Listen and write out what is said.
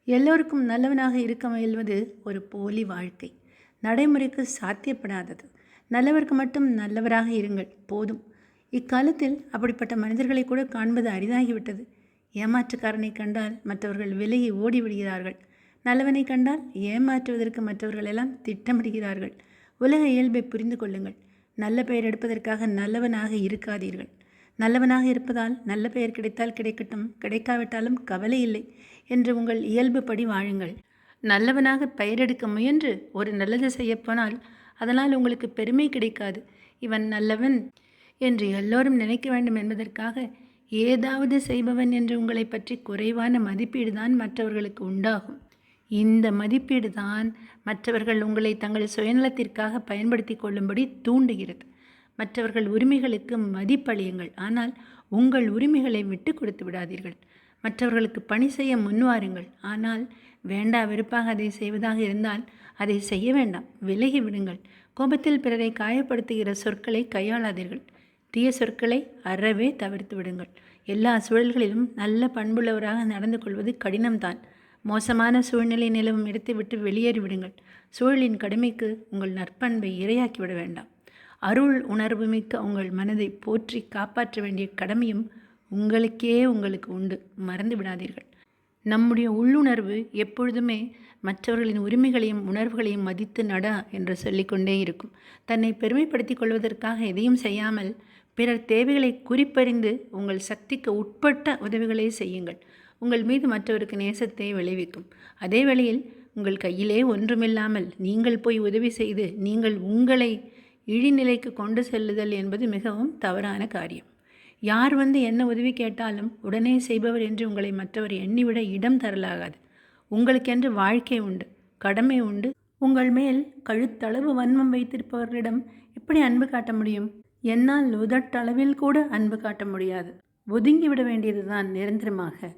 எல்லோருக்கும் நல்லவனாக இருக்க முயல்வது ஒரு போலி வாழ்க்கை. நடைமுறைக்கு சாத்தியப்படாதது. நல்லவருக்கு மட்டும் நல்லவராக இருங்கள் போதும். இக்காலத்தில் அப்படிப்பட்ட மனிதர்களை கூட காண்பது அரிதாகிவிட்டது. ஏமாற்றுக்காரனை கண்டால் மற்றவர்கள் விலகி ஓடிவிடுகிறார்கள். நல்லவனை கண்டால் ஏமாற்றுவதற்கு மற்றவர்கள் எல்லாம் திட்டமிடுகிறார்கள். உலக இயல்பை புரிந்து கொள்ளுங்கள். நல்ல பெயர் எடுப்பதற்காக நல்லவனாக இருக்காதீர்கள். நல்லவனாக இருப்பதால் நல்ல பெயர் கிடைத்தால் கிடைக்கட்டும், கிடைக்காவிட்டாலும் கவலை இல்லை என்று உங்கள் இயல்புப்படி வாழுங்கள். நல்லவனாக பெயரெடுக்க முயன்று ஒரு நல்லது செய்யப்போனால் அதனால் உங்களுக்கு பெருமை கிடைக்காது. இவன் நல்லவன் என்று எல்லோரும் நினைக்க வேண்டும் என்பதற்காக ஏதாவது செய்பவன் என்று உங்களை பற்றி குறைவான மதிப்பீடு தான் மற்றவர்களுக்கு உண்டாகும். இந்த மதிப்பீடு தான் மற்றவர்கள் உங்களை தங்கள் சுயநலத்திற்காக பயன்படுத்தி கொள்ளும்படி தூண்டுகிறது. மற்றவர்கள் உரிமைகளுக்கு மதிப்பளியுங்கள், ஆனால் உங்கள் உரிமைகளை விட்டு கொடுத்து விடாதீர்கள். மற்றவர்களுக்கு பணி செய்ய முன்வாருங்கள், ஆனால் வேண்டா வெறுப்பாக அதை செய்வதாக இருந்தால் அதை செய்ய வேண்டாம், விலகி விடுங்கள். கோபத்தில் பிறரை காயப்படுத்துகிற சொற்களை கையாளாதீர்கள். தீய சொற்களை அறவே தவிர்த்து விடுங்கள். எல்லா சூழல்களிலும் நல்ல பண்புள்ளவராக நடந்து கொள்வது கடினம்தான். மோசமான சூழ்நிலை நிலவும் இடத்தை விட்டு வெளியேறிவிடுங்கள். சூழலின் கடுமைக்கு உங்கள் நற்பண்பை இரையாக்கிவிட வேண்டாம். அருள் உணர்வு மிக்க உங்கள் மனதை போற்றி காப்பாற்ற வேண்டிய கடமையும் உங்களுக்கு உண்டு, மறந்து விடாதீர்கள். நம்முடைய உள்ளுணர்வு எப்பொழுதுமே மற்றவர்களின் உரிமைகளையும் உணர்வுகளையும் மதித்து நட என்று சொல்லிக்கொண்டே இருக்கும். தன்னை பெருமைப்படுத்திக் கொள்வதற்காக எதையும் செய்யாமல் பிறர் தேவைகளை குறிப்பறிந்து உங்கள் சக்திக்கு உட்பட்ட உதவிகளை செய்யுங்கள். உங்கள் மீது மற்றவருக்கு நேசத்தை விளைவிக்கும். அதே வேளையில் உங்கள் கையிலே ஒன்றுமில்லாமல் நீங்கள் போய் உதவி செய்து நீங்கள் உங்களை இழிநிலைக்கு கொண்டு செல்லுதல் என்பது மிகவும் தவறான காரியம். யார் வந்து என்ன உதவி கேட்டாலும் உடனே செய்பவர் என்று உங்களை மற்றவர் எண்ணிவிட இடம் தரலாகாது. உங்களுக்கென்று வாழ்க்கை உண்டு, கடமை உண்டு. உங்கள் மேல் கழுத்தளவு வன்மம் வைத்திருப்பவர்களிடம் எப்படி அன்பு காட்ட முடியும்? என்னால் உதட்டளவில் கூட அன்பு காட்ட முடியாது. ஒதுங்கிவிட வேண்டியதுதான் நிரந்தரமாக.